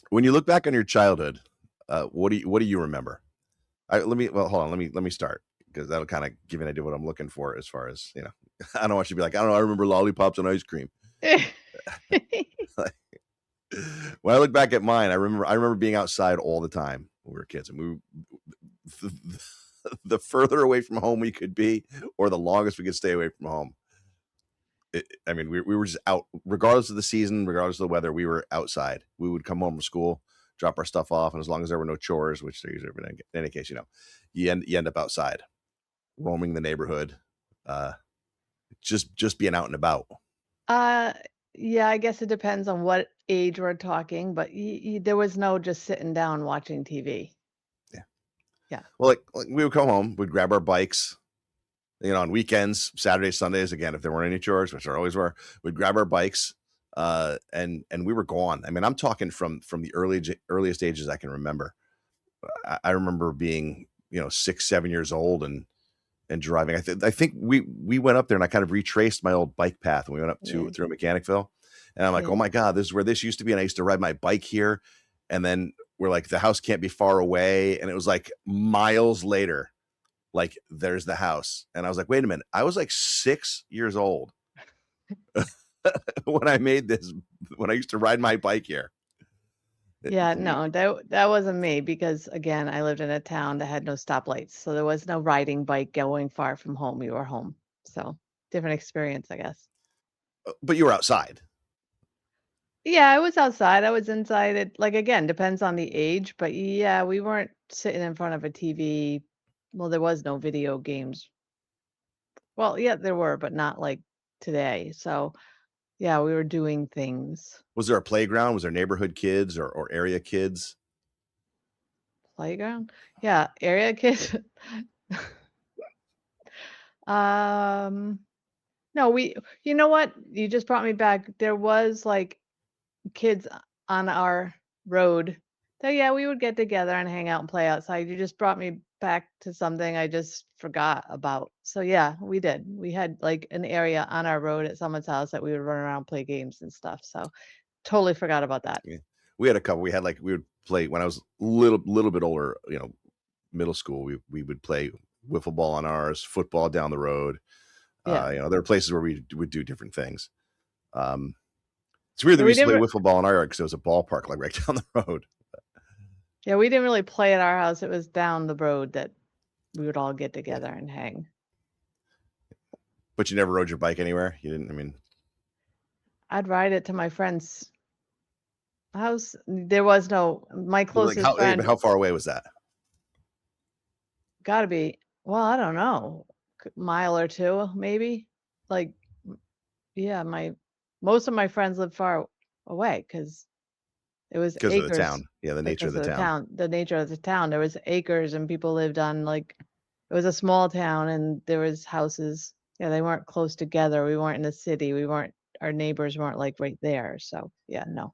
When you look back on your childhood, what do you remember? Hold on. Let me start because that'll kind of give you an idea what I'm looking for as far as I don't want you to be like, I don't know. I remember lollipops and ice cream. When I look back at mine, I remember being outside all the time when we were kids, and the, the further away from home we could be, or the longest we could stay away from home. I mean, we were just out, regardless of the season, regardless of the weather. We were outside. We would come home from school, drop our stuff off, and as long as there were no chores, which there usually are, in any case, you end up outside, roaming the neighborhood, uh, just being out and about. Uh, yeah, I guess it depends on what age we're talking, but there was no just sitting down watching TV. Yeah. Yeah. Well, like we would come home, we'd grab our bikes, on weekends, Saturdays, Sundays, again, if there weren't any chores, which there always were, we'd grab our bikes, and we were gone. I mean, I'm talking from the earliest ages I can remember. I remember being, 6, 7 years old and driving. I think we went up there and I kind of retraced my old bike path, and we went up to Yeah. through Mechanicville, and I'm like, oh Yeah. my god, this is where this used to be, and I used to ride my bike here, and then we're like, the house can't be far away, and it was like miles later, like there's the house, and I was like, wait a minute, I was like 6 years old when I made this, when I used to ride my bike here. Yeah, no, that wasn't me because again, I lived in a town that had no stoplights, so there was no riding bike going far from home. We were home. So, different experience, I guess. But you were outside. Yeah, I was outside. I was inside. It like again, depends on the age, but yeah, we weren't sitting in front of a TV. Well, there was no video games. Well, yeah, there were, but not like today. So, yeah, we were doing things. Was there a playground? Was there neighborhood kids or area kids? Playground? Yeah, area kids. Um, no, you know what? You just brought me back. There was like kids on our road. So yeah, we would get together and hang out and play outside. You just brought me back to something I just forgot about. So yeah, we did. We had like an area on our road at someone's house that we would run around, play games and stuff. So totally forgot about that. Yeah. We had a couple. We would play when I was little bit older, middle school. We would play wiffle ball on ours, football down the road. Yeah. There were places where we would do different things. Um, it's weird that Yeah, we we used to play didn't wiffle ball in our yard because there was a ballpark like right down the road. yeah, we didn't really play at our house. It was down the road that we would all get Yeah. together and hang. But you never rode your bike anywhere. You didn't. I mean, I'd ride it to my friend's house. There was no my like closest how? Hey, but friend how far away was that? gotta be, well, I don't know, mile or two, maybe. Like, yeah, my most of my friends live far away because it was Because of the acres town. Yeah, the nature of because the of town. the nature of the town. There was acres and people lived on like it was a small town and there was houses. Yeah, they weren't close together. We weren't in the city. We weren't our neighbors weren't like right there. So yeah, no.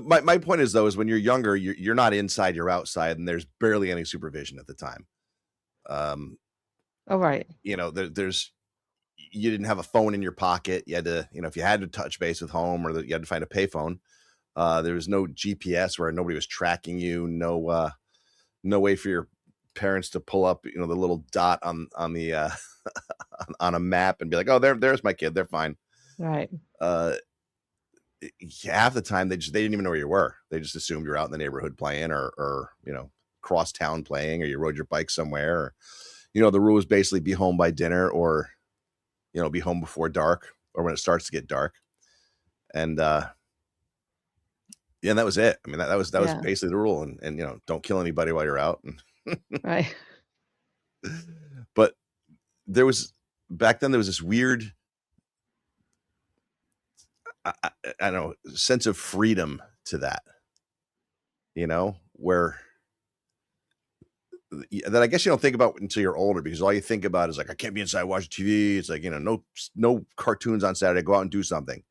My point is though is when you're younger, you're not inside, you're outside, and there's barely any supervision at the time. Um, Oh right. there's you didn't have a phone in your pocket. You had to, if you had to touch base with home, or that you had to find a payphone. There was no GPS where nobody was tracking you. No way for your parents to pull up, the little dot on the on a map and be like, oh, there's my kid. They're fine. Right. Uh, Half the time they didn't even know where you were. They just assumed you're out in the neighborhood playing, or cross town playing, or you rode your bike somewhere. Or, the rule is basically be home by dinner, or be home before dark, or when it starts to get dark. And yeah, and that was it. I mean, that was Yeah. basically the rule. And don't kill anybody while you're out. Right. But there was back then there was this weird, I don't know, sense of freedom to that, where that I guess you don't think about until you're older, because all you think about is like, I can't be inside watching TV. It's like, no cartoons on Saturday. Go out and do something.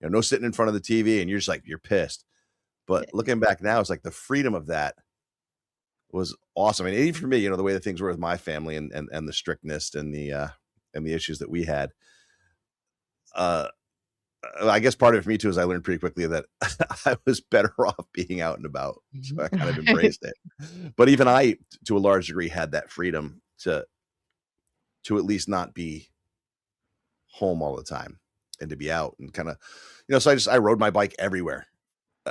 No sitting in front of the TV, and you're just like, you're pissed. But looking back now, it's like the freedom of that was awesome. I mean, even for me, the way that things were with my family, and the strictness and the issues that we had. Uh, I guess part of it for me too is I learned pretty quickly that I was better off being out and about, so I kind of Right. embraced it. But even I, to a large degree, had that freedom to at least not be home all the time and to be out and kind of, so I rode my bike everywhere.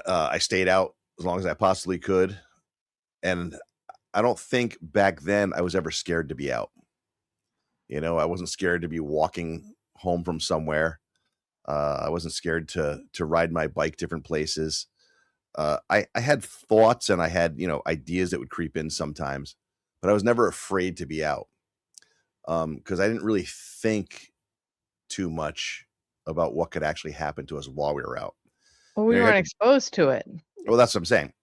I stayed out as long as I possibly could, and I don't think back then I was ever scared to be out. I wasn't scared to be walking home from somewhere. I wasn't scared to ride my bike different places. I had thoughts and I had ideas that would creep in sometimes, but I was never afraid to be out because I didn't really think too much about what could actually happen to us while we were out. Well, we You have weren't to, exposed to it well, that's what I'm saying.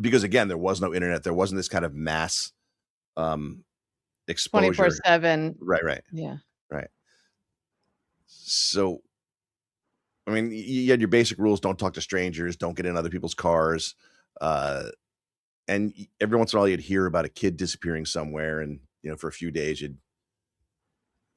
Because again, there was no internet, there wasn't this kind of mass um, exposure. 24/7. Right, right, Yeah. right. So I mean, you had your basic rules: don't talk to strangers, don't get in other people's cars, uh, and every once in a while you'd hear about a kid disappearing somewhere, and for a few days you'd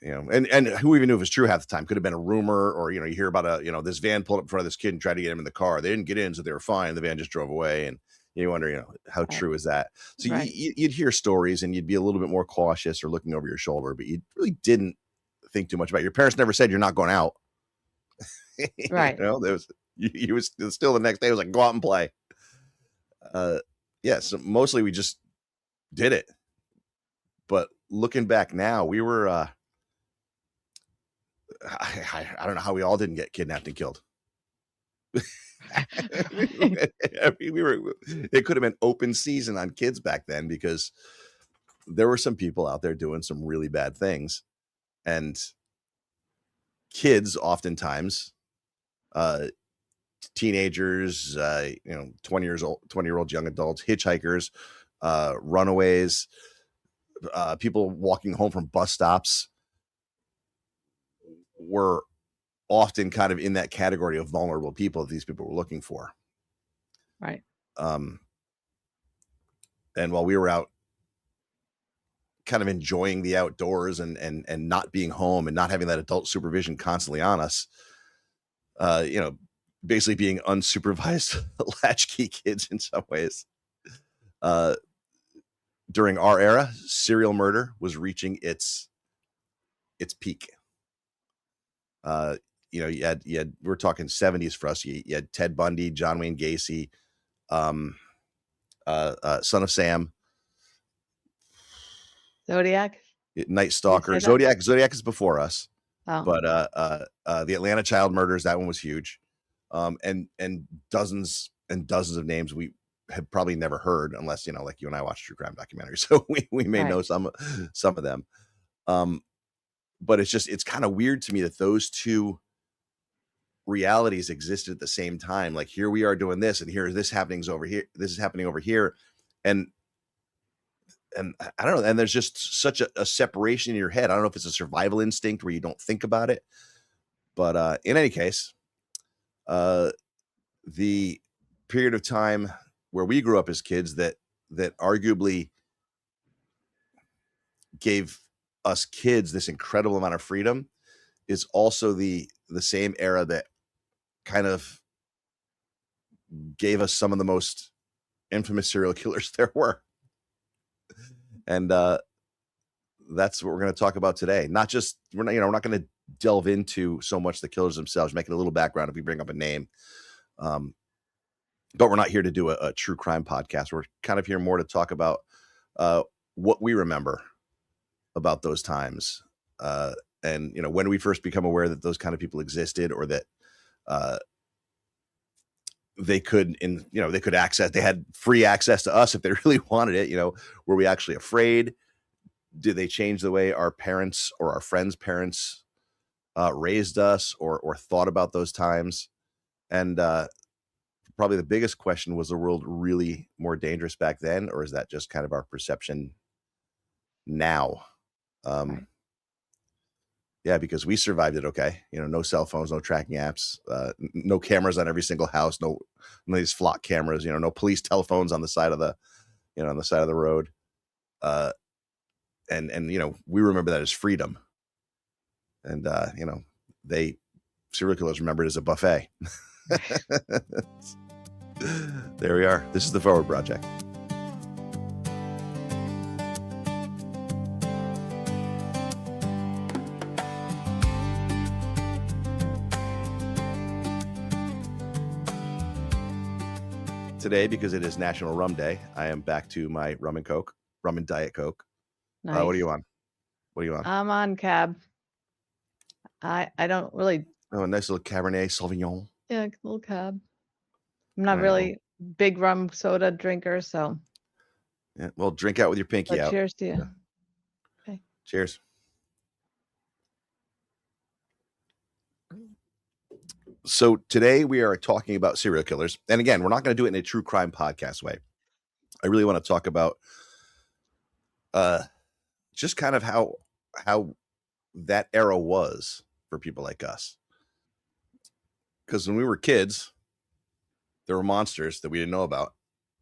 and who even knew if it was true half the time? Could have been a rumor, or you hear about this van pulled up in front of this kid and tried to get him in the car. They didn't get in, so they were fine. The van just drove away, and you wonder how Right. true is that? So Right. you'd hear stories, and you'd be a little bit more cautious or looking over your shoulder, but you really didn't think too much about it. Your parents never said you're not going out. Right. There was you was still the next day. It was like go out and play. Uh, yeah, so mostly we just did it. But looking back now, we were I don't know how we all didn't get kidnapped and killed. I mean, we were it could have been open season on kids back then because there were some people out there doing some really bad things, and kids oftentimes uh teenagers, 20-year-olds, young adults, hitchhikers, runaways, people walking home from bus stops were often kind of in that category of vulnerable people that these people were looking for. Right. Um, and while we were out kind of enjoying the outdoors and not being home and not having that adult supervision constantly on us, uh, you know, basically being unsupervised latchkey kids in some ways. Uh, During our era, serial murder was reaching its peak. Uh, you had we're talking 70s for us. You had Ted Bundy, John Wayne Gacy, um, Son of Sam, Zodiac? Night Did you Stalker, say that? Zodiac is before us, Oh, but the Atlanta child murders, that one was huge, and dozens and dozens of names we had probably never heard unless like you and I watch true crime documentaries, so we may right. know some of them. Um, but it's kind of weird to me that those two realities existed at the same time. Like here we are doing this, and here this happening's over here. This is happening over here, and I don't know. And there's just such a separation in your head. I don't know if it's a survival instinct where you don't think about it, but in any case, uh, the period of time where we grew up as kids that arguably gave us kids this incredible amount of freedom is also the same era that kind of gave us some of the most infamous serial killers there were. And that's what we're going to talk about today. Not just we're not going to delve into so much the killers themselves, making a little background if we bring up a name. Um, but we're not here to do a true crime podcast. We're kind of here more to talk about what we remember about those times, and when we first become aware that those kind of people existed, or that uh, they could access, they had free access to us if they really wanted it. Were we actually afraid? Did they change the way our parents or our friends' parents raised us or thought about those times? And probably the biggest question: was the world really more dangerous back then, or is that just kind of our perception now? Um, Right. yeah, because we survived it. Okay, no cell phones, no tracking apps, no cameras on every single house, no these flock cameras. No police telephones on the side of the road. Uh, and we remember that as freedom. And they serial killers remembered as a buffet. There we are. This is the Forward Project. Today, because it is National Rum Day, I am back to my rum and Coke, rum and Diet Coke. Nice. What are you on? What are you on? I'm on Cab. I don't really. Oh, a nice little Cabernet Sauvignon. Yeah, a little Cab. I'm not really big rum soda drinker, so. Yeah, well, drink out with your pinky out. Cheers to you. Yeah. Okay. Cheers. So today we are talking about serial killers. And again, we're not going to do it in a true crime podcast way. I really want to talk about just kind of how that era was for people like us. Because when we were kids, there were monsters that we didn't know about,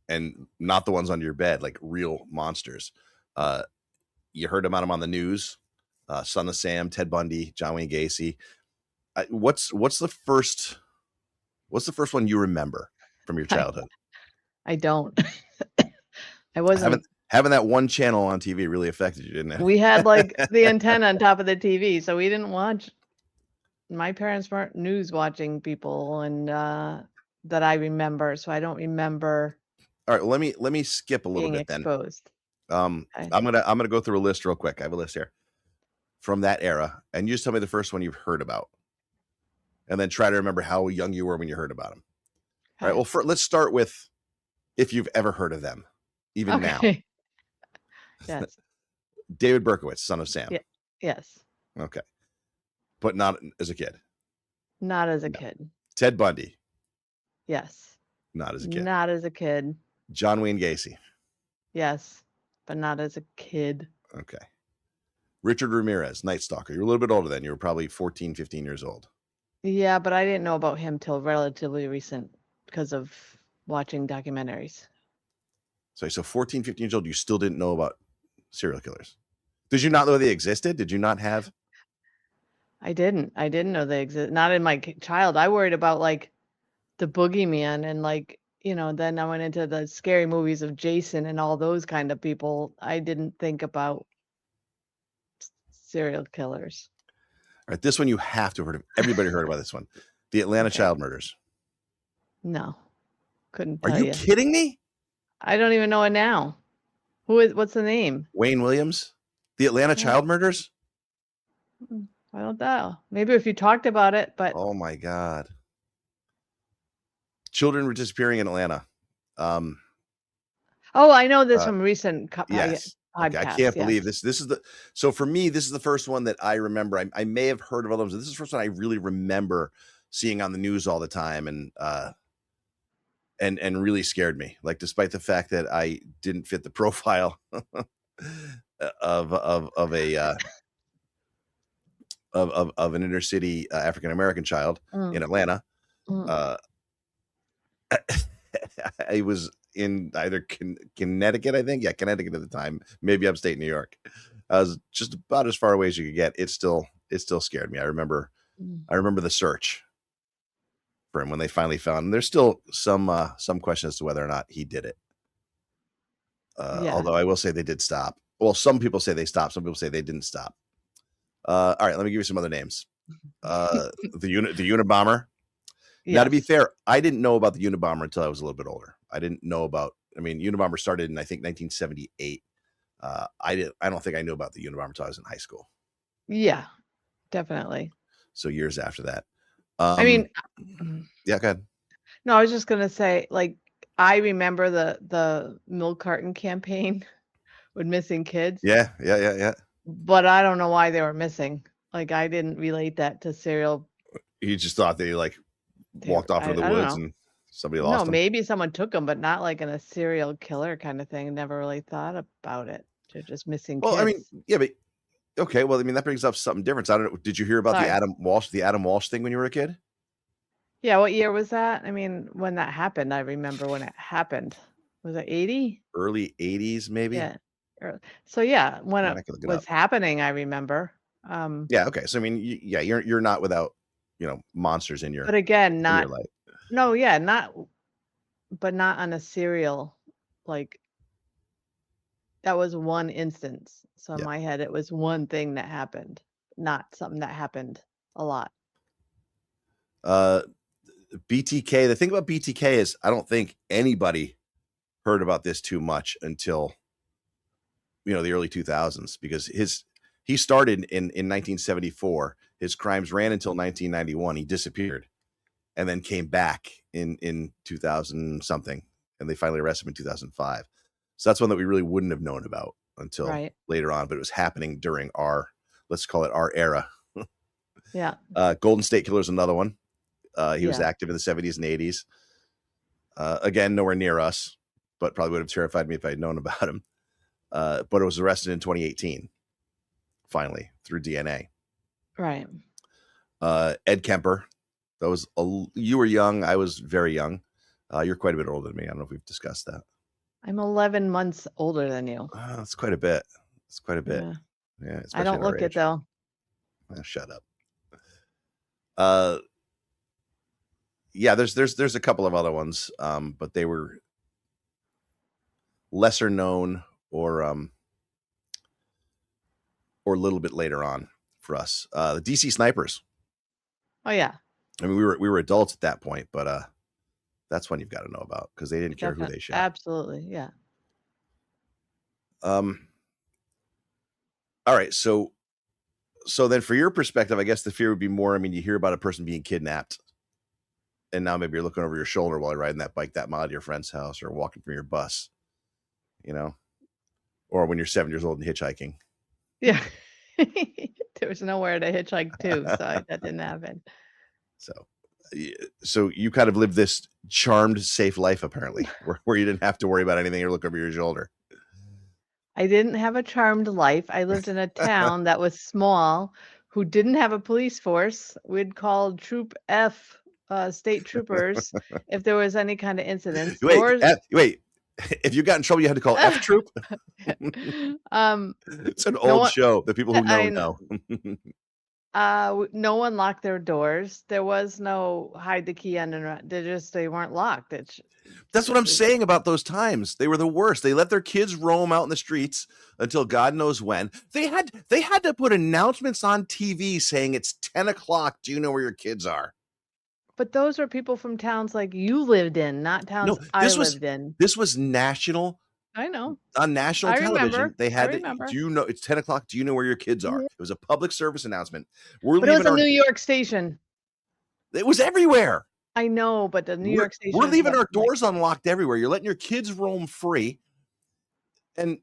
and not the ones under your bed, like real monsters. You heard about them on the news. Son of Sam, Ted Bundy, John Wayne Gacy. What's the first one you remember from your childhood? I don't. I wasn't having that one channel on TV really affected you, didn't it? We had like the antenna on top of the TV, so we didn't watch. My parents weren't news watching people, and that I remember, so I don't remember. All right, let me skip a little bit exposed. Then. Okay. I'm gonna go through a list real quick. I have a list here from that era, and you just tell me the first one you've heard about, and then try to remember how young you were when you heard about them. Okay. All right. Well, let's start with if you've ever heard of them, even now. Yes. David Berkowitz, Son of Sam. Yeah. Yes. Okay. But not as a kid. Not as a kid. Ted Bundy. Yes. Not as a kid. Not as a kid. John Wayne Gacy. Yes, but not as a kid. Okay. Richard Ramirez, Night Stalker. You're a little bit older then. You were probably 14, 15 years old. Yeah, but I didn't know about him till relatively recent because of watching documentaries. So 14, 15 years old, you still didn't know about serial killers. Did you not know they existed? Did you not have? I didn't know they exist. Not in my child. I worried about like the boogeyman and like, then I went into the scary movies of Jason and all those kind of people. I didn't think about serial killers. All right, this one you have to have heard of. Everybody heard about this one. The Atlanta child murders. No. Couldn't tell you. Are you kidding me? I don't even know it now. What's the name? Wayne Williams? The Atlanta child murders? I don't know. Maybe if you talked about it, but. Oh my God. Children were disappearing in Atlanta. Oh, I know this from recent yes. podcasts. Okay, I can't believe this. This is so for me, this is the first one that I remember. I may have heard of others. This is the first one I really remember seeing on the news all the time, and really scared me. Like, despite the fact that I didn't fit the profile of an inner city African American child in Atlanta. I was in either Connecticut, I think. Yeah, Connecticut at the time, maybe upstate New York. I was just about as far away as you could get. It still scared me. I remember the search for him when they finally found him. There's still some question as to whether or not he did it. Although I will say they did stop. Well, some people say they stopped. Some people say they didn't stop. All right, let me give you some other names. The Unabomber. Yes. Now, to be fair, I didn't know about the Unabomber until I was a little bit older. I didn't know about. I mean, Unabomber started in I think 1978. I don't think I knew about the Unabomber until I was in high school. Yeah, definitely. So years after that. I mean, yeah, go ahead. No, I was just gonna say, like, I remember the milk carton campaign with missing kids. Yeah. But I don't know why they were missing. Like, I didn't relate that to serial. You just thought they walked off into the woods and somebody lost them. No, maybe someone took them, but not like in a serial killer kind of thing. Never really thought about it. They're just missing kids. Well, I mean, yeah, but okay. Well, I mean, that brings up something different. I don't know. Did you hear about the Adam Walsh thing when you were a kid? Yeah. What year was that? I mean, when that happened, I remember when it happened. Was it 80? Early 80s, maybe. Yeah. So yeah, when it was happening, I remember. Yeah. Okay. So I mean, you're not without monsters But again, in your not life. no, yeah, not on a serial, like, that was one instance. So in Yeah. my head, it was one thing that happened, not something that happened a lot. Uh, BTK. The thing about BTK is I don't think anybody heard about this too much until the early 2000s, because he started in 1974. His crimes ran until 1991. He disappeared and then came back in 2000 something, and they finally arrested him in 2005. So that's one that we really wouldn't have known about until Right. later on, but it was happening during let's call it our era. Yeah. Golden State Killer is another one. He was Yeah. active in the 70s and 80s. Again, nowhere near us, but probably would have terrified me if I'd known about him. But it was arrested in 2018, finally, through DNA. Right. Ed Kemper. You were young. I was very young. You're quite a bit older than me. I don't know if we've discussed that. I'm 11 months older than you. That's quite a bit. It's quite a bit. Yeah. Yeah, I especially don't at our look it age. though. Shut up. Yeah, there's a couple of other ones, but they were lesser known or a little bit later on for us. The DC Snipers. Oh yeah. I mean, we were adults at that point, but that's one you've got to know about because they didn't care who Definitely. they shot. Absolutely. Yeah. All right, so then for your perspective, I guess the fear would be more. I mean, you hear about a person being kidnapped, and now maybe you're looking over your shoulder while you're riding that bike that mile to your friend's house or walking from your bus, or when you're 7 years old and hitchhiking. Yeah. There was nowhere to hitchhike to, so that didn't happen. So you kind of lived this charmed, safe life, apparently, where you didn't have to worry about anything or look over your shoulder. I didn't have a charmed life. I lived in a town that was small, who didn't have a police force. We'd call Troop F, state troopers, if there was any kind of incidents. Doors. Wait. If you got in trouble, you had to call F Troop. It's an No old one. show that people who I know. no one locked their doors. There was no hide the key under. They weren't locked. That's what I'm saying about those times. They were the worst. They let their kids roam out in the streets until God knows when. They had to put announcements on TV saying it's 10 o'clock. Do you know where your kids are? But those are people from towns like you lived in, not towns No, I lived in. this was national. I know. On national I television, remember. they I had to. remember. Do you know it's 10 o'clock? Do you know where your kids are? Mhm. It was a public service announcement. We're But it was leaving a our. New York station. It was everywhere. I know, but the New York We're station is leaving what, our like, doors unlocked everywhere. You're letting your kids roam free, and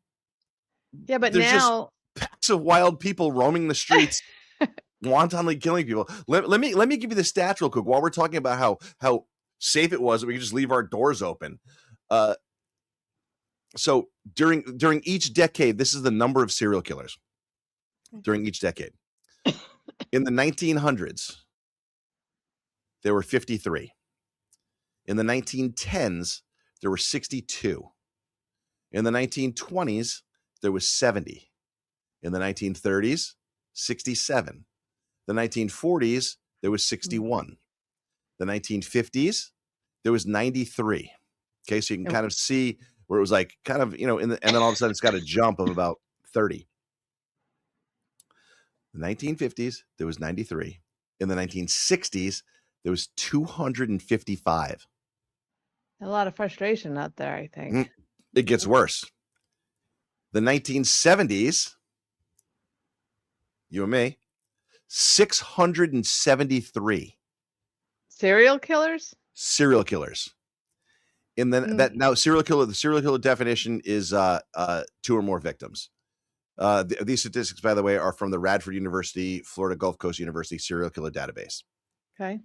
yeah, but there's just now packs of wild people roaming the streets, wantonly killing people. Let me give you the stats real quick while we're talking about how safe it was that we could just leave our doors open. So during each decade, this is the number of serial killers during each decade. In the 1900s, there were 53. In the 1910s, there were 62. In the 1920s, there was 70. In the 1930s, 67. The 1940s, there was 61. The 1950s, there was 93. Okay, so you can kind of see where it was like kind of, and then all of a sudden it's got a jump of about 30. The 1950s, there was 93. In the 1960s, there was 255. a lot of frustration out there, I think. It gets worse. The 1970s, you and me, 673 Serial killers? serial killers. And then that now the serial killer definition is 2 or more victims. These statistics, by the way, are from the Radford University, Florida Gulf Coast University serial killer database. Okay.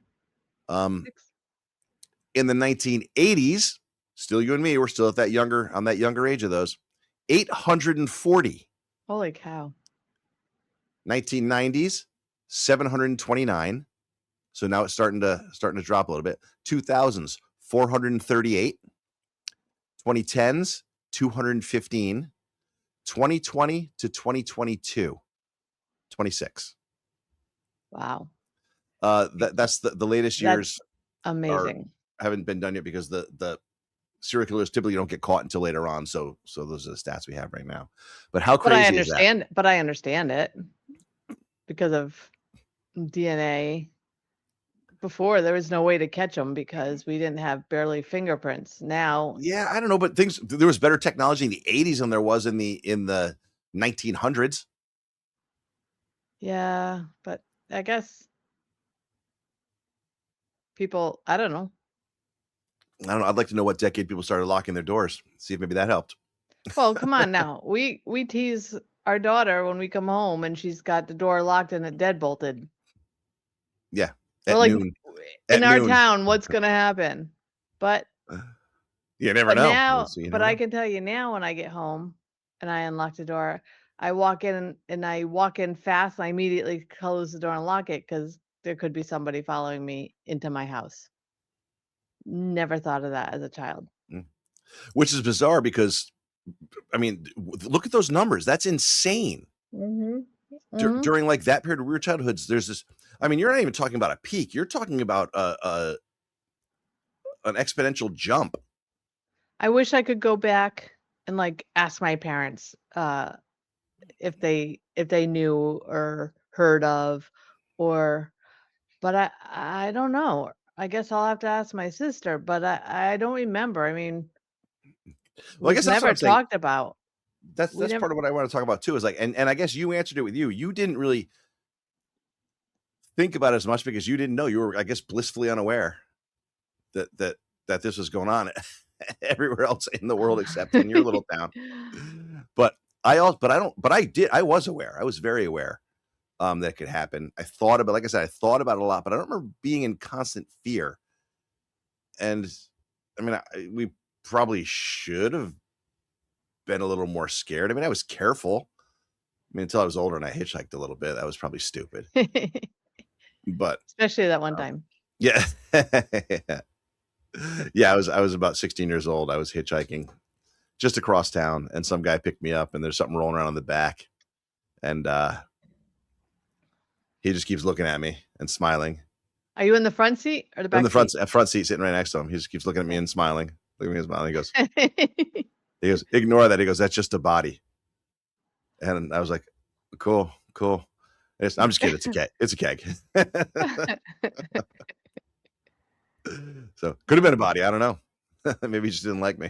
In the 1980s, still you and me, we're still at that younger age of those, 840. Holy cow. 1990s, 729. So now it's starting to drop a little bit. 2000s, 438. 2010s, 215. 2020 to 2022, 26. Wow. That's the latest That's years are amazing. haven't been done yet because the serial killers typically don't get caught until later on. So those are the stats we have right now. But how crazy is that? But I understand it because of DNA. Before, there was no way to catch them because we didn't have barely fingerprints. Now, Yeah, I don't know, but things there was better technology in the 80s than there was in the 1900s. yeah, but I guess people, I don't know. I don't know. I'd like to know what decade people started locking their doors. See if maybe that helped. Well, come on now. We tease our daughter when we come home and she's got the door locked and it deadbolted. Yeah, We're at like, noon. in At our noon. town, what's gonna happen? But You never know. So you but never I know. can tell you now when I get home and I unlock the door, I walk in and I walk in fast and I immediately close the door and lock it because there could be somebody following me into my house. Never thought of that as a child. Mm. Which is bizarre because I mean, look at those numbers. That's insane. Mhm. Mhm. During like that period of real childhoods, there's this. I mean, you're not even talking about a peak. You're talking about an exponential jump. I wish I could go back and, like, ask my parents, if they knew or heard of or but I don't know. I guess I'll have to ask my sister, but I don't remember. I mean, it Well, I was guess that's what never I'm saying. talked about. We That's never part of what I want to talk about too. Is like, and I guess you answered it with you. You didn't really think about it as much because you didn't know. You were, I guess, blissfully unaware that this was going on everywhere else in the world except in your little town. But I was aware. I was very aware that could happen. I thought about, like I said, I thought about it a lot, but I don't remember being in constant fear. And I mean, we probably should have been a little more scared. I mean, I was careful. I mean, until I was older and I hitchhiked a little bit. That was probably stupid. But Especially that one um, time. yeah, yeah. I was about 16 years old. I was hitchhiking just across town, and some guy picked me up, and there's something rolling around on the back, and he just keeps looking at me and smiling. Are you in the front seat or the I'm in back the seat? front seat, sitting right next to him. He just keeps looking at me Okay. and smiling. Look at me and smiling. He goes, ignore that. He goes, that's just a body. And I was like, cool, cool. I'm just kidding. It's a keg. It's a keg. So could have been a body. I don't know. Maybe he just didn't like me.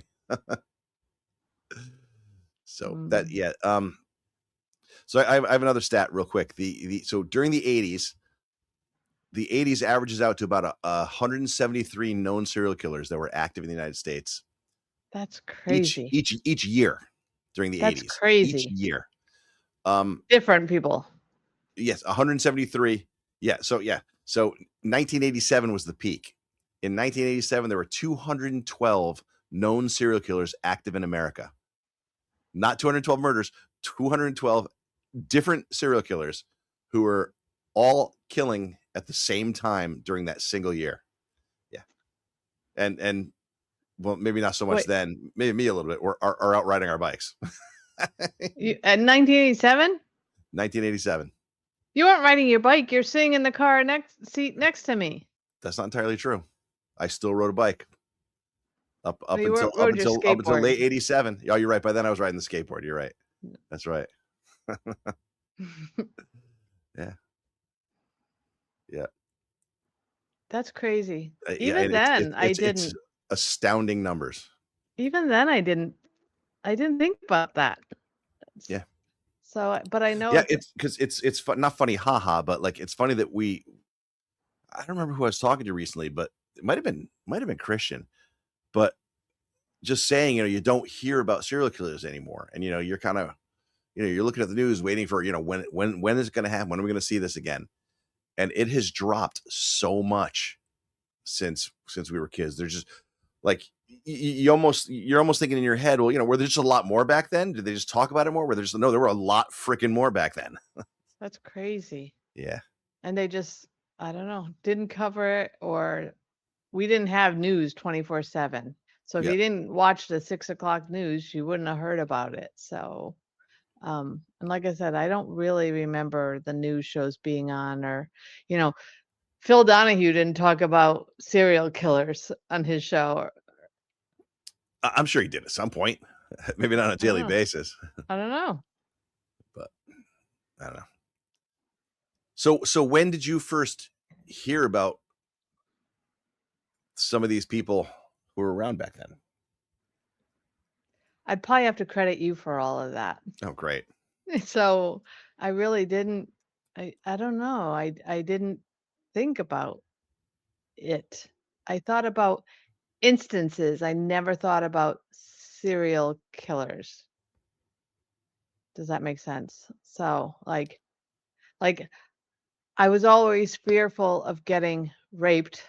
So that, Mm, yeah. So I have another stat real quick. So during the 80s averages out to about 173 known serial killers that were active in the United States that's crazy. each year during the That's 80s, each crazy. year. Um, Different people. yes, 173. Yeah, so 1987 was the peak. In 1987, there were 212 known serial killers active in America. Not 212 murders, 212 different serial killers who were all killing at the same time during that single year. Yeah. And well, maybe not so much Wait, then, maybe me a little bit, or out riding our bikes. you in 1987? 1987. You weren't riding your bike, you're sitting in the car next seat next to me. That's not entirely true. I still rode a bike up Oh, up you until rode your up until skateboard. late 87. Oh, you're right. By then I was riding the skateboard. You're right. That's right. Yeah. Yeah. That's crazy. Yeah, Even and then, it's astounding numbers. even then, I didn't think about that. S Yeah. so, but I know Yeah, it's it's because it's not funny, haha, but like it's funny that I don't remember who I was talking to recently, but it might have been Christian, but just saying, you don't hear about serial killers anymore. And you're kind of, you're looking at the news waiting for, when is it going to happen? When are we going to see this again? And it has dropped so much since we were kids. There's just like you're almost thinking in your head, well, were there just a lot more back then? Did they just talk about it more? Where there's no, there were a lot freaking more back then. that's crazy. Yeah. And they just, I don't know, didn't cover it or we didn't have news 24/7. So if Yeah. you didn't watch the 6 o'clock news, you wouldn't have heard about it. So, and like I said, I don't really remember the news shows being on or, you know, Phil Donahue didn't talk about serial killers on his show. I'm sure he did at some point. Maybe not on a I don't daily know. basis, I don't know. but I don't know. So when did you first hear about some of these people who were around back then? I'd probably have to credit you for all of that. Oh, great. So I really didn't. I don't know. I didn't think about it. I thought about instances. I never thought about serial killers. Does that make sense? So like I was always fearful of getting raped,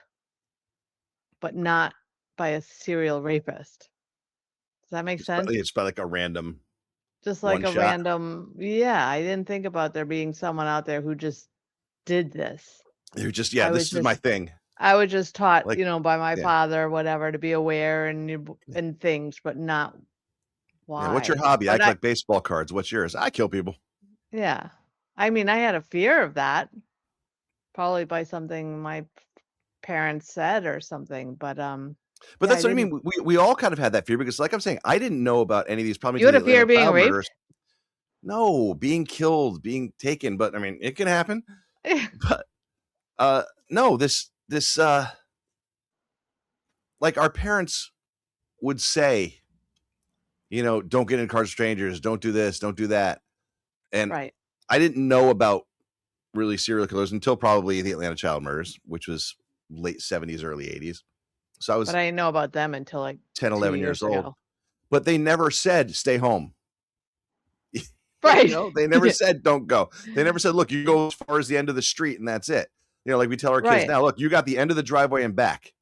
but not by a serial rapist. Does that make sense? It's probably like a random Just like one a shot. random, yeah, I didn't think about there being someone out there who just did this. They're just, yeah, I was this is my just thing. I was just taught, Like, by my yeah, father or whatever to be aware and things, but not yeah. What's your why. hobby? I But I collect baseball cards. What's yours? I kill people. yeah. I mean, I had a fear of that, probably by something my parents said or something, but, But yeah, I that's what I didn't. mean. We all kind of had that fear because, like I'm saying, I didn't know about any of these problems You had a until fear of being child raped? murders. No, being killed, being taken, but I mean, it can happen. But no, this like our parents would say, don't get in cars with strangers, don't do this, don't do that. And Right. I didn't know about really serial killers until probably the Atlanta child murders, which was late 70s, early 80s. So I But was I didn't know about them until, like, 10, 2 11 years years old. ago. But they never said stay home. Right. They never said don't go. They never said, look, you go as far as the end of the street and that's it. Like we tell our kids Right, now, look, you got the end of the driveway and back.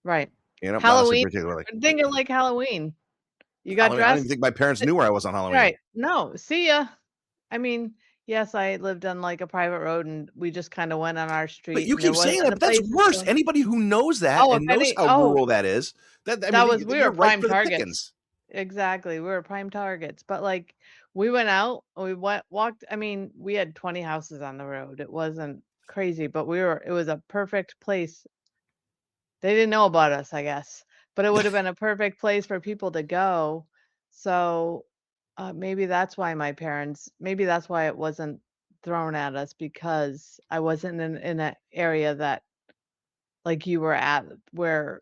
right. Not us in Halloween, particular. Like thinking like Halloween. You got Halloween, I don't even dressed? think my parents knew where I was on Halloween. Right. No, see ya. I mean, yes, I lived on, like, a private road, and we just kinda went on our But street, you and there keep saying wasn't that, a but that's place to worse. go. Anybody who knows that Oh, if and knows any how oh, rural that is, that I that mean, was we were you're right prime for the targets. pickings. Exactly, we were prime targets, but, like, we went out, we went walked I mean, we had 20 houses on the road, it wasn't crazy, but it was a perfect place. They didn't know about us, I guess, but it would have been a perfect place for people to go. So, maybe that's why it wasn't thrown at us because I wasn't in an area that like you were at where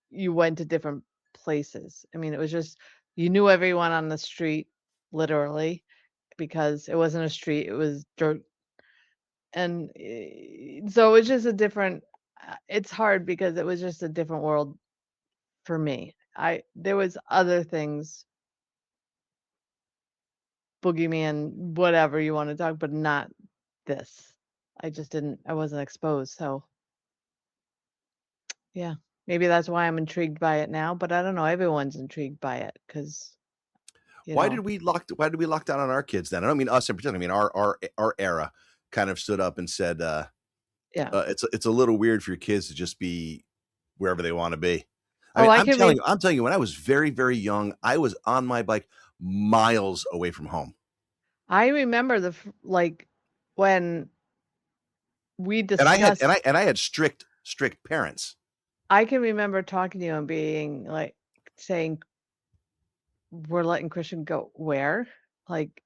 you went to different places. I mean, it was just you knew everyone on the street literally because it wasn't a street, it was dirt. And so it was just a different it's hard because it was just a different world for me. I There was other things, boogeyman, whatever you wanna talk, but not this. I wasn't exposed, so, yeah. Maybe that's why I'm intrigued by it now, but I don't know, everyone's intrigued by it because you Why know did we lock down on our kids then? I don't mean us in particular. I mean our era kind of stood up and said, yeah. it's a little weird for your kids to just be wherever they want to be. I Oh, mean, I can re I'm telling you, when I was very, very young, I was on my bike miles away from home. I remember when we And I had discussed and I had strict parents. I can remember talking to you and being, like, saying, "We're letting Christian go where? Like,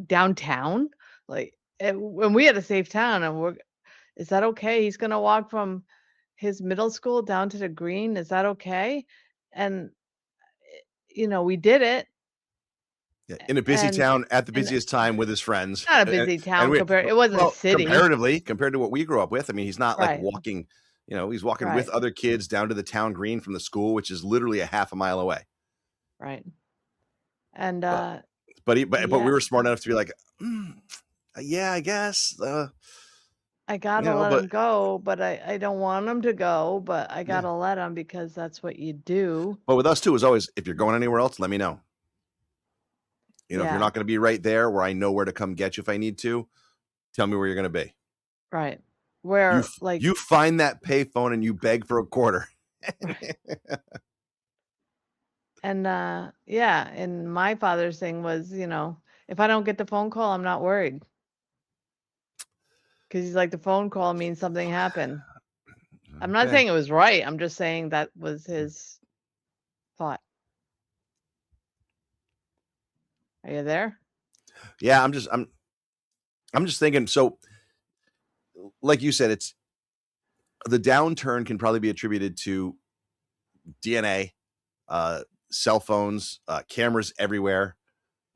downtown?" Like, when we had a safe town and we're "Is that okay? He's gonna walk from his middle school down to the green, is that okay?" And, we did it, Yeah, in a busy and town at the and busiest time with his friends, not a and busy and town we compared it wasn't a well, city. comparatively, compared to what we grew up with, I mean, he's not, like, Right, walking he's walking with right, other kids down to the town green from the school, which is literally a half a mile away. right. And, But but we yeah, were smart enough to be like, "Mm, yeah, I guess, I gotta let but" him go, but I don't want him to go, but I yeah. gotta let him because that's what you do. But with us too, is always, "If you're going anywhere else, let me know." If you're Yeah, not gonna be right there where I know where to come get you if I need to, tell me where you're gonna be. right. Where, like You find that payphone and you beg for a quarter. and, yeah, and my father's thing was, if I don't get the phone call, I'm not worried. 'cause he's like, "The phone call means something happened." I'm not Okay. saying it was right, I'm just saying that was his thought. Are you there? Yeah, I'm just thinking. So, like you said, it's the downturn can probably be attributed to DNA, cell phones, cameras everywhere.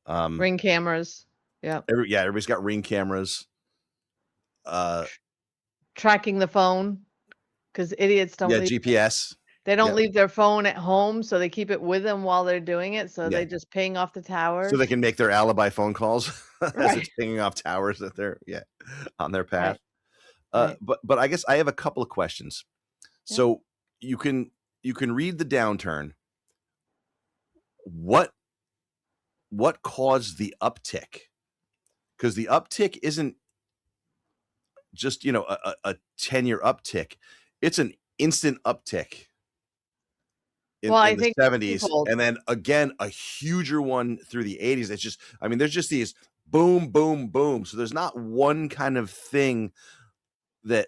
Um, Ring cameras. Yep. yeah, everybody's got Ring cameras. Uh, Tr Tracking the phone, 'cause idiots don't yeah, leave GPS. they don't Yep. leave their phone at home, so they keep it with them while they're doing it, so Yeah. they just ping off the So they towers. can make their alibi phone calls as it's Right, pinging off towers that they're on their path. right, right. But I guess I have a couple of questions. Yep. So you can read the downturn. What caused the uptick? Because the uptick isn't just a 10-year uptick. It's an instant uptick Well, in I the think 70s, twofold. and then again a huger one through the 80s. It's just, I mean, there's just these boom, boom, boom. So there's not one kind of thing that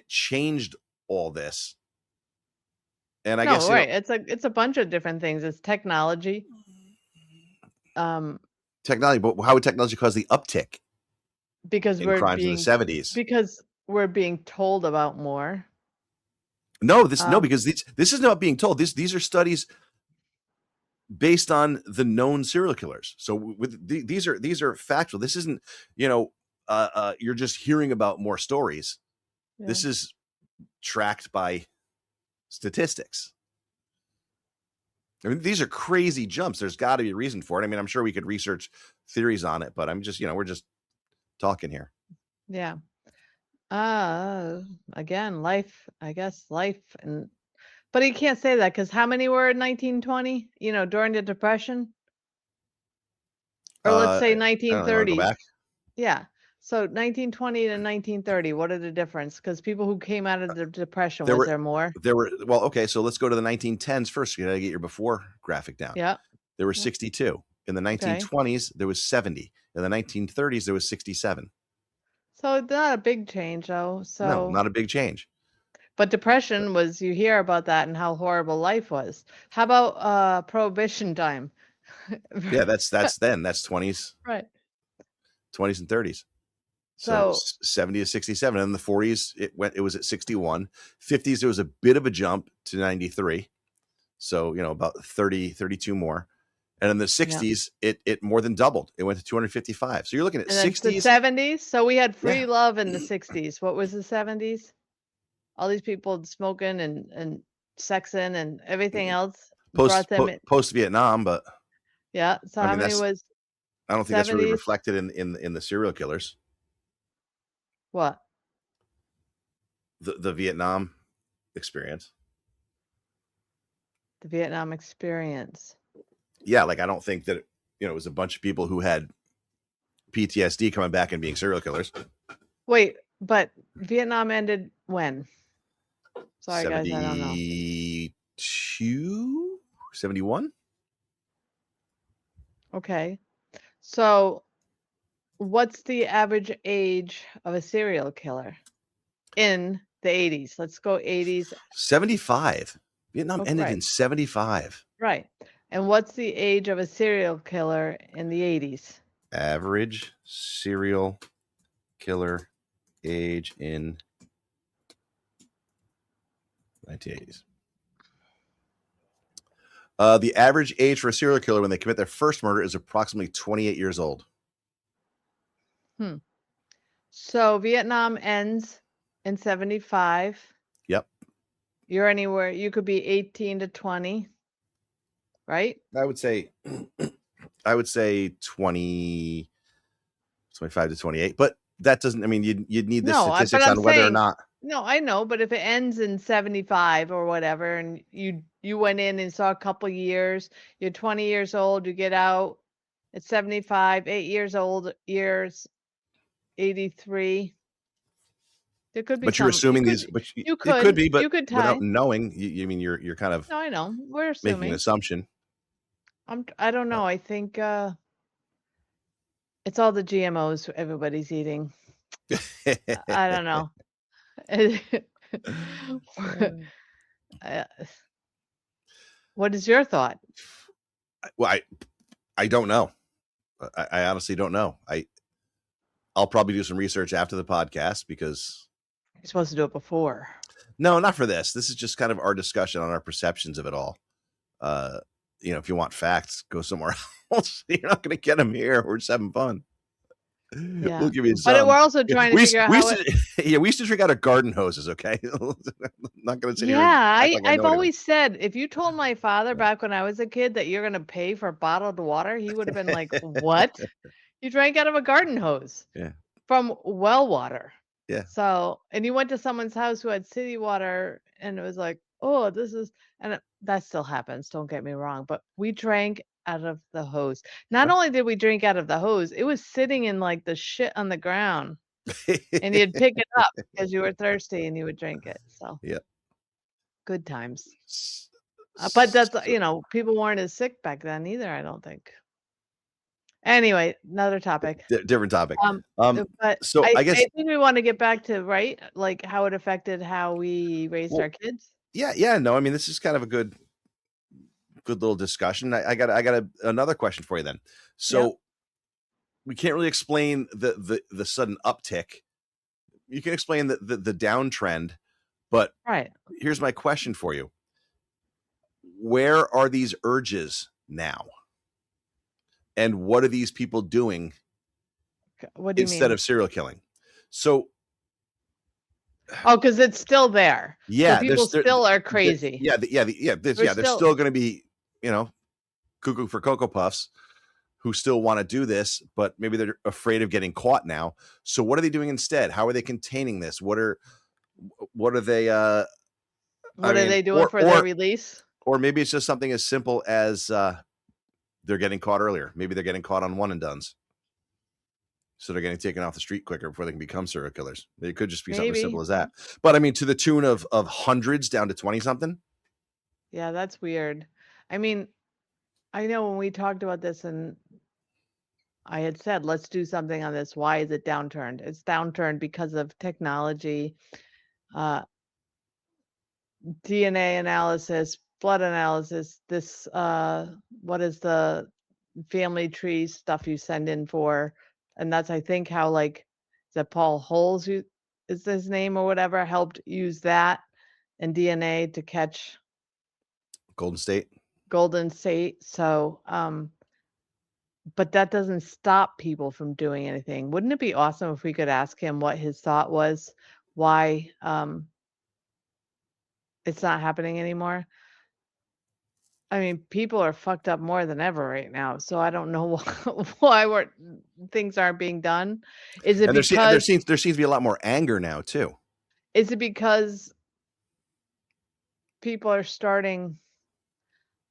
changed all this. And I No, guess, right, it's a bunch of different things. It's technology, um, technology, but how would technology cause the uptick because in we're crimes in the being 70s? because we're being told about more. No, Um, because this isn't about being told. These are studies based on the known serial killers. So these are factual. This isn't, you're just hearing about more stories. yeah. This is tracked by statistics. I mean, these are crazy jumps. There's got to be a reason for it. I mean, I'm sure we could research theories on it, but I'm just, we're just talking here. Yeah. Uh, Again, life, I guess life and but you can't say that because how many were in 1920? During the Depression? Or let's say I don't know. You want to go 1930s. back? Yeah. So 1920 to 1930, what are the difference? Because people who came out of the Depression, There was were there more? well, okay, so let's go to the 1910s first. You gotta get your before graphic down. Yeah. There were Yep. 62. In the Okay. 1920s, there was 70. In the 1930s, there was 67. So it's not a big change though. No, So not a big change. but depression was you hear about that and how horrible life was. How about prohibition time? Yeah, that's then. That's 20s, Right. 20s and 30s. So So 70 to 67. In the 40s, it was at 61. 50s, there was a bit of a jump to 93. So, about 30, 32 more. And in the yeah. 60s, it more than doubled. It went to 255. So you're looking at And then the 60s. 70s. So we had Yeah. free love in the 60s. What was the 70s? All these people smoking and sexing and everything else brought them in. Post Vietnam, but Yeah. So I how mean, many was I don't think that's really 70s? reflected in the serial killers. What? The Vietnam experience. The Vietnam experience. Yeah, like I don't think that it was a bunch of people who had PTSD coming back and being serial killers. Wait, but Vietnam ended when? Sorry, guys, I don't know. 72, 71. Okay. So what's the average age of a serial killer in the 80s? Let's go 80s. 75. Vietnam Oh, ended right, in 75. right. And what's the age of a serial killer in the 80s? Average serial killer age in 1980s. The average age for a serial killer when they commit their first murder is approximately 28 years old. So Vietnam ends in 75. Yep. You're anywhere, you could be 18 to 20, right? I would say 20, 25 to 28, but that doesn't, I mean, you'd need the No, but statistics I'm on whether or saying not. no, I know, but if it ends in 75 or whatever, and you went in and saw a couple years, you're 20 years old, you get out at 75, 8 years old, years 83. There could be But you're some. You assuming could these, but you it could could be, but you could without tie. knowing, you mean you're kind of No, I know. We're making an assuming. assumption. I don't Uh, know. I think It's all the GMOs everybody's eating. I don't know. Uh, what is your thought? Well, I don't know. I honestly don't know. I'll probably do some research after the podcast because You're supposed to do it before. no, not for this. This is just kind of our discussion on our perceptions of it all. Uh, if you want facts, go somewhere else. You're not going to get them here. We're just having fun. We'll Yeah. give you But some. we're also trying to We figure out we how used it. to, yeah, we used to drink out of garden hoses. Okay, I'm not going to sit here and Yeah, act like I I've know anything. always said if you told my father Yeah. back when I was a kid that you're gonna pay for bottled water, he would have been like, "What? You drank out of a garden hose Yeah, from well water." yeah. So, and you went to someone's house who had city water, and it was like, "Oh, this is," and that still happens. Don't get me wrong, but we drank out of the hose. Not Sure. only did we drink out of the hose, it was sitting in like the shit on the ground, and you'd pick it up because you were thirsty and you would drink it. So Yeah. good times. S- But that's, s- people weren't as sick back then either, I don't think. Anyway, another topic. Different topic. But So I guess I think we wanna get back to, right, like, how it affected how we raised well, our kids? yeah. No, I mean this is kind of a good little discussion. I got another question for you then. Yep, So we can't really explain the sudden uptick. You can explain the downtrend, but right. here's my question for you: where are these urges now, and what are these people doing What do you instead mean? of serial killing? So Oh, because it's still there. So yeah, people still are crazy. yeah, there's Still still going to be you know cuckoo for cocoa puffs who still want to do this, but maybe they're afraid of getting caught now. So what are they doing instead? How are they containing this? What are they I what are mean they doing for their release? or maybe it's just something as simple as they're getting caught earlier. Maybe they're getting caught on one and dones. So they're getting taken off the street quicker before they can become serial killers. It could just be something as Maybe. simple as that. But I mean to the tune of hundreds down to 20 something. Yeah, that's weird. I mean, I know when we talked about this and I had said, let's do something on this. Why is it downturned? It's downturned because of technology, uh, DNA analysis, blood analysis, this, what is the family tree stuff you send in for? And that's, I think, how like, is that Paul Holes is his name or whatever, helped use that and DNA to catch Golden State. Golden State. So, but that doesn't stop people from doing anything. Wouldn't it be awesome if we could ask him what his thought was, why it's not happening anymore? I mean, people are fucked up more than ever right now. So I don't know why things aren't being done. Is it And because there seems to be a lot more anger now too. is it because people are starting,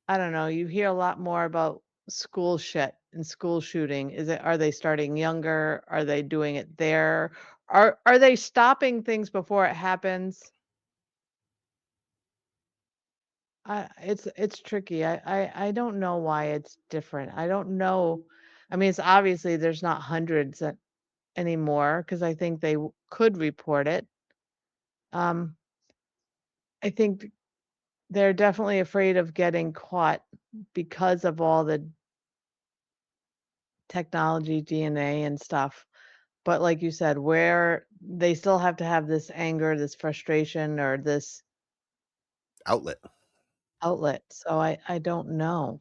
I don't know, you hear a lot more about school shit and school shooting. Are they starting younger? Are they doing it there? Are they stopping things before it happens? It's tricky. I don't know why it's different. I don't know. I mean, it's obviously there's not hundreds anymore because I think they could report it. Um, I think they're definitely afraid of getting caught because of all the technology, DNA, and stuff. But like you said, where they still have to have this anger, this frustration, or this Outlet. outlet. So I don't know.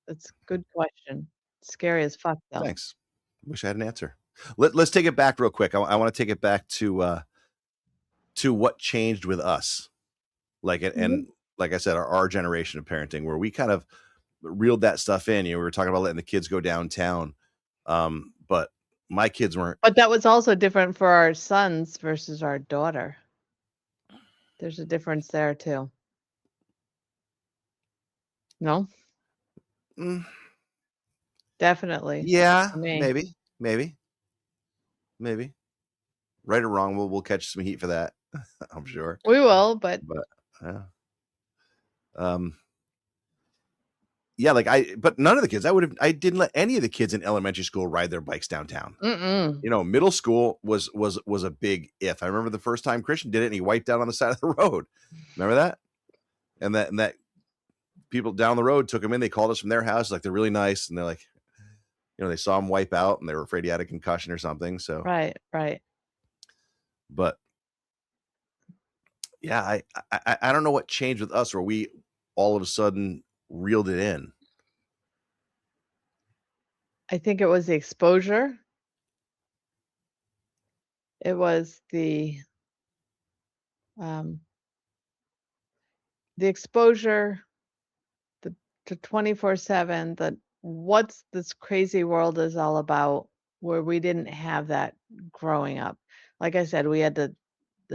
That's a good question. Scary as fuck though. Thanks. Wish I had an answer. Let's take it back real quick. I want to take it back to what changed with us. And Mhm. like I said, our generation of parenting, where we kind of reeled that stuff in. We were talking about letting the kids go downtown, but my kids weren't. But that was also different for our sons versus our daughter. There's a difference there too. No? Mm, Definitely. yeah, For me. maybe. Right or wrong, we'll catch some heat for that. I'm sure. We will, but But yeah. Um, yeah, like but none of the kids. I didn't let any of the kids in elementary school ride their bikes downtown. Mm-mm. You know, middle school was a big if. I remember the first time Christian did it, and he wiped out on the side of the road. Remember that? And that people down the road took him in. They called us from their house, like they're really nice, and they're like, they saw him wipe out, and they were afraid he had a concussion or something. So, Right, right. but yeah, I don't know what changed with us, where we all of a sudden reeled it in. I think it was the exposure. It was um, the exposure, the 24/7, the what's this crazy world is all about, where we didn't have that growing up. Like I said, we had the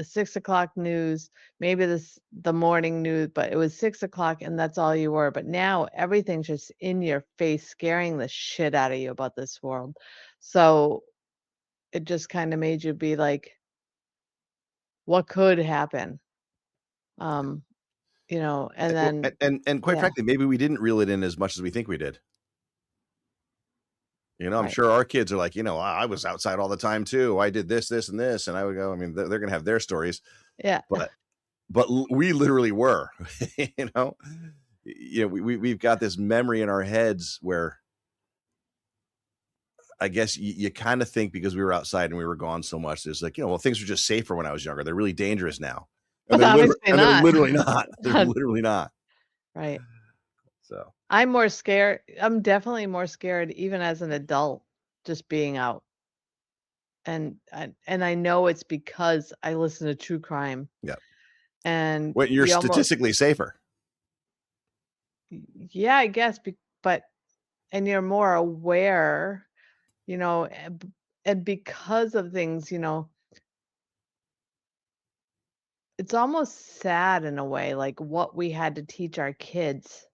6 o'clock news, maybe the morning news, but it was 6 o'clock and that's all you were. But now everything's just in your face, scaring the shit out of you about this world. So it just kind of made you be like, what could happen? Um, and Well, then and quite yeah, frankly, maybe we didn't reel it in as much as we think we did. I'm right. sure our kids are like, I was outside all the time too. I did this, this, and this, and I would go. I mean, they're going to have their stories, Yeah. but we literally were. you know, we've got this memory in our heads where I guess you kind of think, because we were outside and we were gone so much, there's like, well, things were just safer when I was younger. They're really dangerous now, and But obviously they're not. literally not. They're literally not. Right. So I'm more scared. I'm definitely more scared even as an adult just being out. And I know it's because I listen to true crime yeah, and well, you're you almost statistically safer. yeah, I guess but and you're more aware, and because of things, it's almost sad in a way, like what we had to teach our kids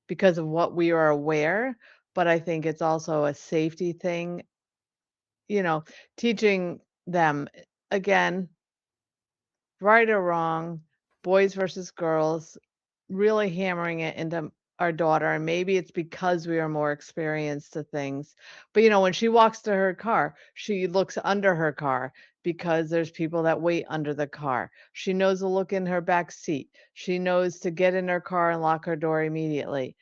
because of what we are aware, but I think it's also a safety thing, you know, teaching them again, right or wrong, boys versus girls, really hammering it into our daughter. And maybe it's because we are more experienced to things. But when she walks to her car, she looks under her car because there's people that wait under the car. She knows to look in her back seat. She knows to get in her car and lock her door immediately.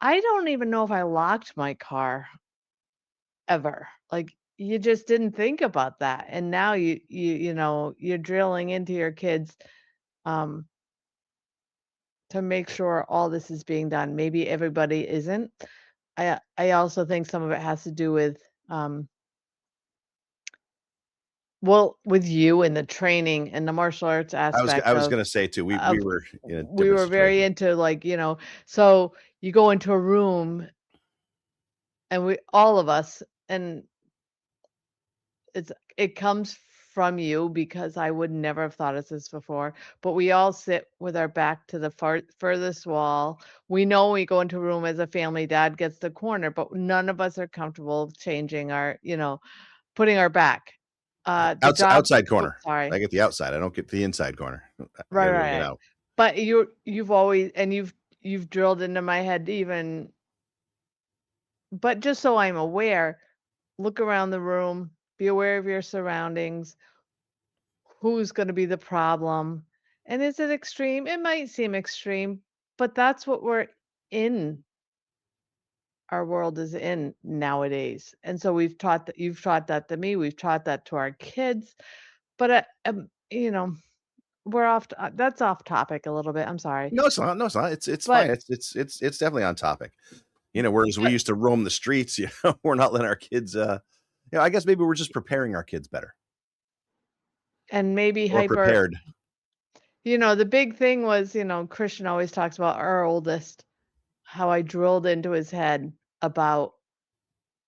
I don't even know if I locked my car ever. Like you just didn't think about that. And now you're drilling into your kids um to make sure all this is being done. Maybe everybody isn't. I also think some of it has to do with um with you and the training and the martial arts I aspect was of gonna say too, we of were in a we different were very situation. into like, so you go into a room and we all of us and it comes from you because I would never have thought of this before, but we all sit with our back to the furthest wall. We know when we go into a room as a family, dad gets the corner, but none of us are comfortable changing putting our back. The job Outside oh, corner. sorry. I get the outside. I don't get the inside corner. I Right, gotta be able right, to get right. out. But you've always and you've drilled into my head even but just so I'm aware, look around the room, be aware of your surroundings. Who's gonna be the problem? And is it extreme? It might seem extreme, but that's what our world is in nowadays. And so you've taught that to me, we've taught that to our kids, but, we're that's off topic a little bit, I'm sorry. No, it's not. No, it's not. It's fine. But It's definitely on topic. Whereas we but used to roam the streets, we're not letting our kids. I guess maybe we're just preparing our kids better, and maybe or prepared. the big thing was, Christian always talks about our oldest, how I drilled into his head about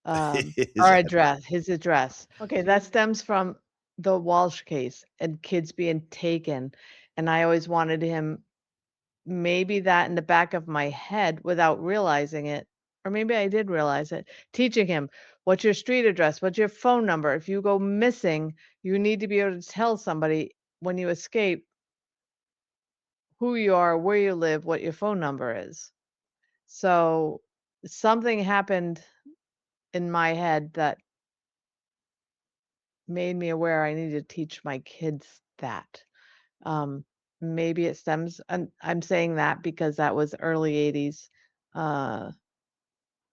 His our address. his address. Okay, that stems from the Walsh case and kids being taken, and I always wanted him maybe that in the back of my head without realizing it, or maybe I did realize it, teaching him, "What's your street address? What's your phone number? If you go missing, you need to be able to tell somebody when you escape who you are, where you live, what your phone number is. So something happened in my head that made me aware I need to teach my kids that. Um, Maybe it stems, and I'm saying that because that was early 80s. Uh,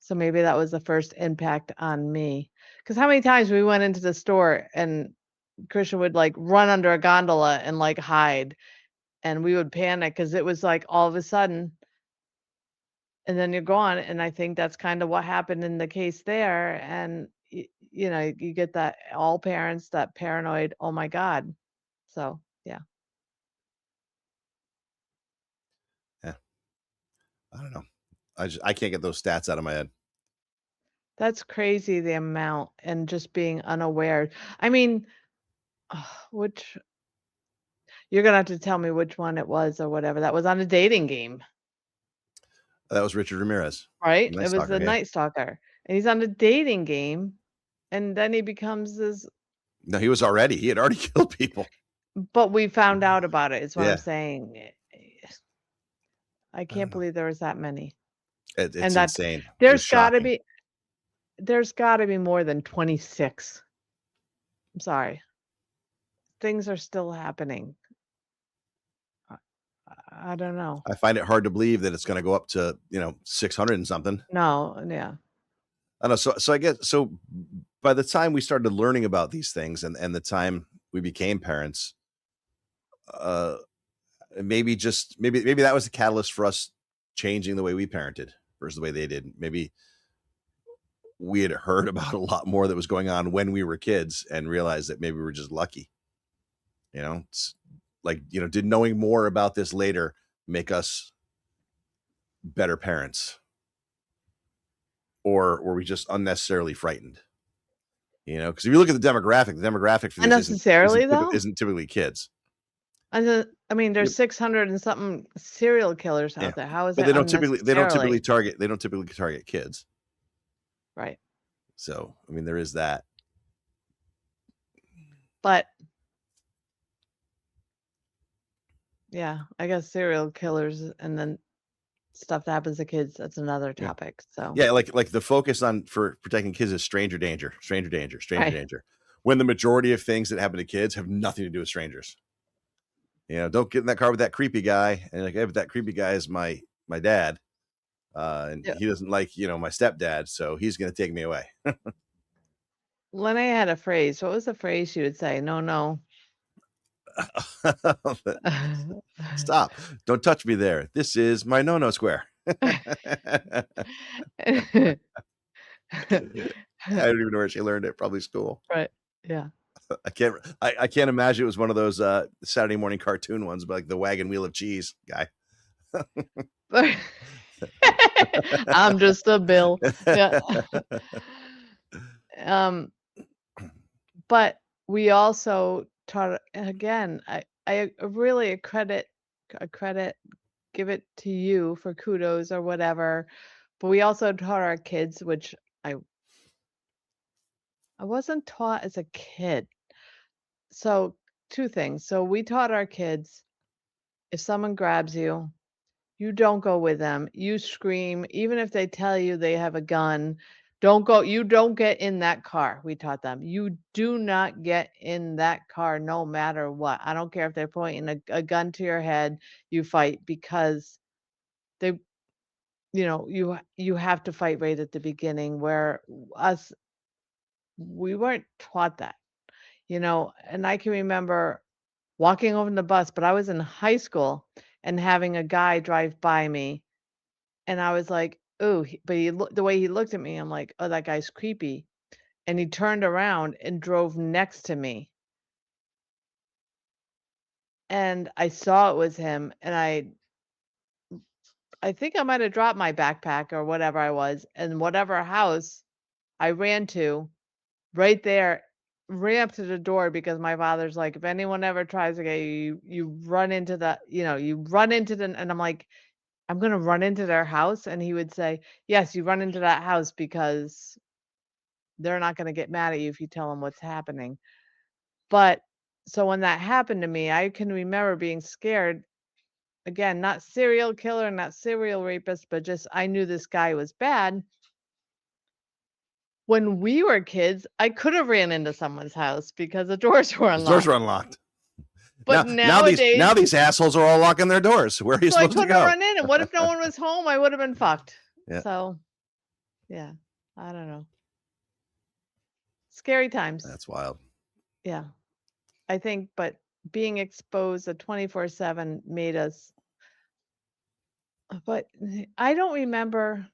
so maybe that was the first impact on me. Because how many times we went into the store and Christian would like run under a gondola and like hide, and we would panic because it was like all of a sudden, and then you're gone. And I think that's kind of what happened in the case there. And you know, you get that all parents that paranoid. Oh my God. So yeah, Yeah, I don't know. I can't get those stats out of my head. that's crazy the amount and just being unaware. I mean, which you're gonna have to tell me which one it was or whatever. That was on a dating game, That was Richard Ramirez, right? It Night was Stalker. the Yeah. Night Stalker, and he's on a dating game, and then he becomes this. No, he was already. He had already killed people. But we found out about it. Is what I'm Yeah. saying. I I can't don't know. believe there was that many, It's and that insane. It was there's got to shocking. be there's got to be more than 26. I'm sorry, things are still happening. I, I don't know. I find it hard to believe that it's going to go up to 600 and something. No, yeah. I don't know. So I guess so. By the time we started learning about these things, and the time we became parents, uh, maybe that was the catalyst for us changing the way we parented versus the way they did. Maybe we had heard about a lot more that was going on when we were kids and realized that maybe we were just lucky. It's like, did knowing more about this later make us better parents, or were we just unnecessarily frightened? Because if you look at the demographic for these isn't Unnecessarily isn't typically, though. isn't typically kids. I mean, there's Yep. 600 and something serial killers Yeah, out there. How is but that unnecessarily? they don't typically target kids. Right. So I mean, there is that. But yeah, I guess serial killers and then stuff that happens to kids, that's another Yeah, topic. So, yeah, like the focus on for protecting kids is stranger danger, stranger danger, stranger right. danger. When the majority of things that happen to kids have nothing to do with strangers. Don't get in that car with that creepy guy, and like, hey, but that creepy guy is my dad, and Yeah. he doesn't like my stepdad, so he's going to take me away. Lene had a phrase. What was the phrase she would say? No, no. Stop! Don't touch me there. This is my no square. I don't even know where she learned it. Probably school. Right. Yeah. I can't imagine it was one of those Saturday morning cartoon ones, but like the wagon wheel of cheese guy. I'm just a bill. Yeah. Um, but we also taught again, I really a credit, give it to you for kudos or whatever. But we also taught our kids, which I I wasn't taught as a kid. So two things. So we taught our kids, if someone grabs you, you don't go with them. You scream, even if they tell you they have a gun. Don't go. You don't get in that car. We taught them. You do not get in that car no matter what. I don't care if they're pointing a gun to your head, you fight because they, you have to fight right at the beginning where us, we weren't taught that, and I can remember walking over the bus, but I was in high school and having a guy drive by me. And I was like, "Ooh," but the way he looked at me, I'm like, "Oh, that guy's creepy." And he turned around and drove next to me. And I saw it was him, and I think I might have dropped my backpack or whatever I was, and whatever house I ran to, right there, ran up to the door because my father's like, "If anyone ever tries to get you, you run into you run into the," and I'm like, "I'm gonna run into their house?" And he would say, "Yes, you run into that house because they're not gonna get mad at you if you tell them what's happening." But so when that happened to me, I can remember being scared again, not serial killer, not serial rapist, but just I knew this guy was bad. When we were kids, I could have ran into someone's house because the doors were The doors unlocked. were unlocked. But Now nowadays, these assholes are all locking their doors. Where are you so I supposed to couldn't have go? run in. And what if no one was home? I would have been fucked. Yeah. So, yeah, I don't know. Scary times. That's wild. Yeah, I think, but being exposed to 24/7 made us, but I don't remember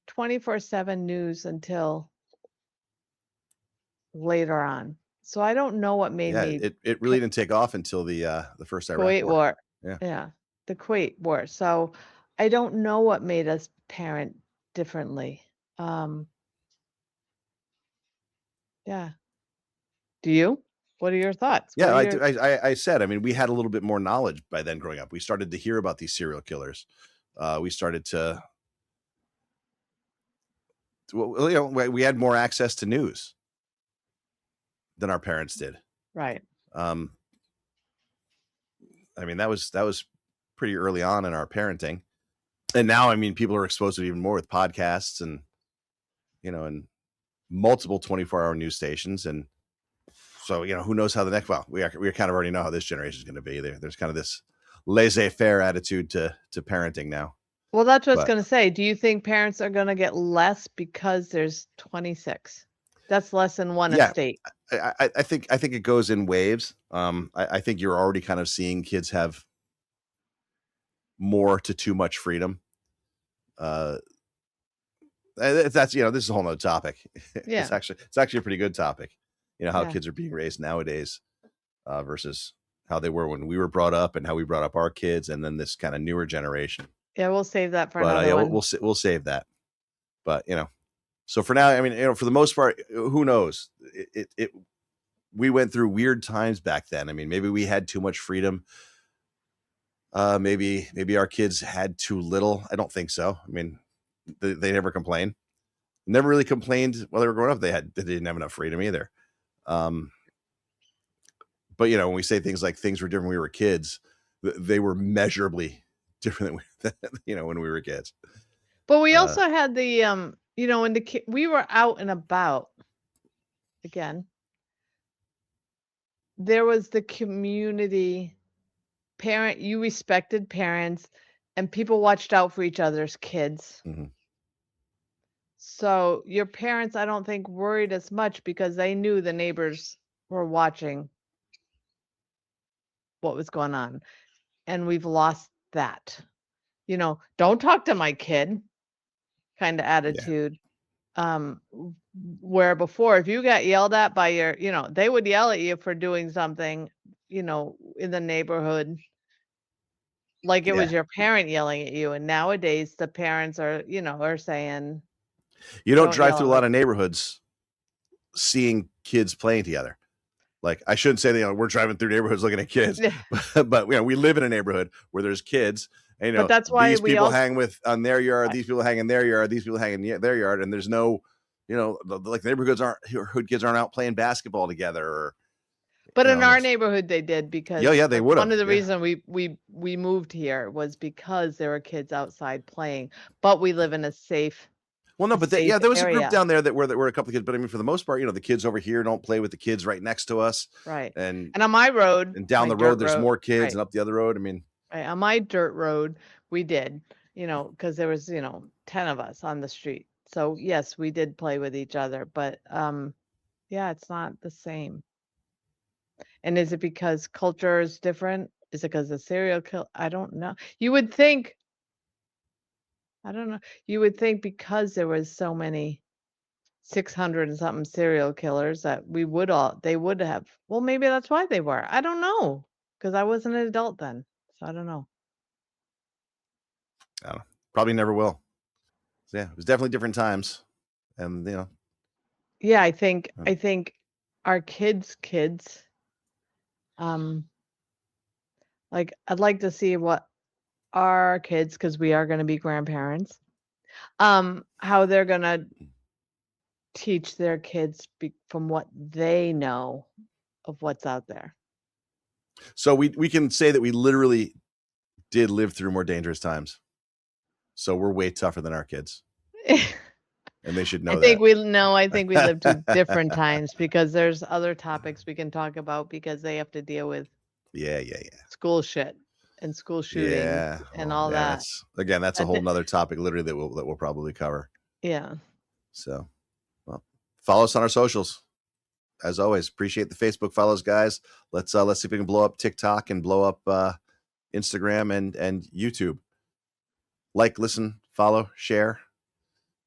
24/7 news until later on. So I don't know what made Yeah, me it really didn't take off until the first Iraq Kuwait war. War. Yeah. Yeah, the Kuwait War. So I don't know what made us parent differently. Um, yeah. Do you? What are your thoughts? What Yeah, are I, your do- I said, I mean, we had a little bit more knowledge by then growing up. We started to hear about these serial killers. We started well, we had more access to news than our parents did. right? Um, I mean, that was pretty early on in our parenting, and now, I mean, people are exposed to it even more with podcasts and and multiple 24-hour news stations, and so who knows how the next. Well, we kind of already know how this generation is going to be. There's kind of this laissez-faire attitude to parenting now, Well, that's what I was but gonna say. Do you think parents are gonna get less because there's 26? That's less than one yeah, estate. I think it goes in waves. I think you're already kind of seeing kids have more to too much freedom. Uh, that's this is a whole nother topic. Yeah, It's actually a pretty good topic. How yeah, kids are being raised nowadays versus how they were when we were brought up and how we brought up our kids, and then this kind of newer generation. yeah. We'll save that for But another yeah, one. we'll save that. But so for now, I mean, for the most part, who knows? We went through weird times back then. I mean, maybe we had too much freedom. Maybe our kids had too little. I don't think so. I mean, they never complained. Never really complained while they were growing up. They didn't have enough freedom either. Um, but when we say things like things were different when we were kids, they were measurably different than when we were kids. But we Uh, also had the when we were out and about again, there was the community you respected parents and people watched out for each other's kids. mhm. So your parents, I don't think, worried as much because they knew the neighbors were watching what was going on. And we've lost that. Don't talk to my kid kind of Yeah, attitude. Where before, if you got yelled at by they would yell at you for doing something, in the neighborhood, like it yeah. was your parent yelling at you. And nowadays the parents are saying, You don't don't drive yell through at a my lot of neighborhoods seeing kids playing together. Like, I shouldn't say that we're driving through neighborhoods looking at kids, Yeah, but we live in a neighborhood where there's kids. And, but that's why these we people also hang with on their yard. right. These people hang in their yard. These people hang in their yard, and there's no, like neighborhoods aren't hood kids aren't out playing basketball together, or But in our unless neighborhood they did yeah, because yeah, they would one have, of the yeah. reason we moved here was because there were kids outside playing, but we live in Well, no, a but safe there was a group area. down there that were a couple of kids, but I mean, for the most part, the kids over here don't play with the kids right next to us, Right. and And on my road, down my the road dirt there's road, more kids, right, and up the other road, I mean, right, on my dirt road, we did, because there was, 10 of us on the street. So, yes, we did play with each other, but, yeah, it's not the same. And is it because culture is different? Is it because the serial kill I don't know. You would think I don't know. You would think because there was so many 600 and something serial killers that they would have. Well, maybe that's why they were. I don't know because I wasn't an adult then. So I don't know. I don't know, probably never will. So, yeah, it was definitely different times, and Yeah, I think uh, I think our kids um like I'd like to see what our kids cuz we are going to be grandparents how they're going to teach their kids from what they know of what's out there. so we can say that we literally did live through more dangerous times. So we're way tougher than our kids. And they should know that. I think we live through different times because there's other topics we can talk about because they have to deal with Yeah. school shit and school shootings Yeah. and Well, all yeah, that. that's I a whole thi nother topic literally that we'll probably cover. Yeah. So, well, follow us on our socials. As always, appreciate the Facebook follows, guys. Let's see if we can blow up TikTok and blow up Instagram and YouTube. Like, listen, follow, share.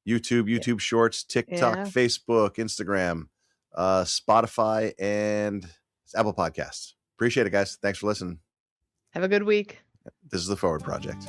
YouTube Shorts, TikTok, Yeah. Facebook, Instagram, Spotify, and Apple Podcasts. Appreciate it, guys. Thanks for listening. Have a good week. This is the Forward Project.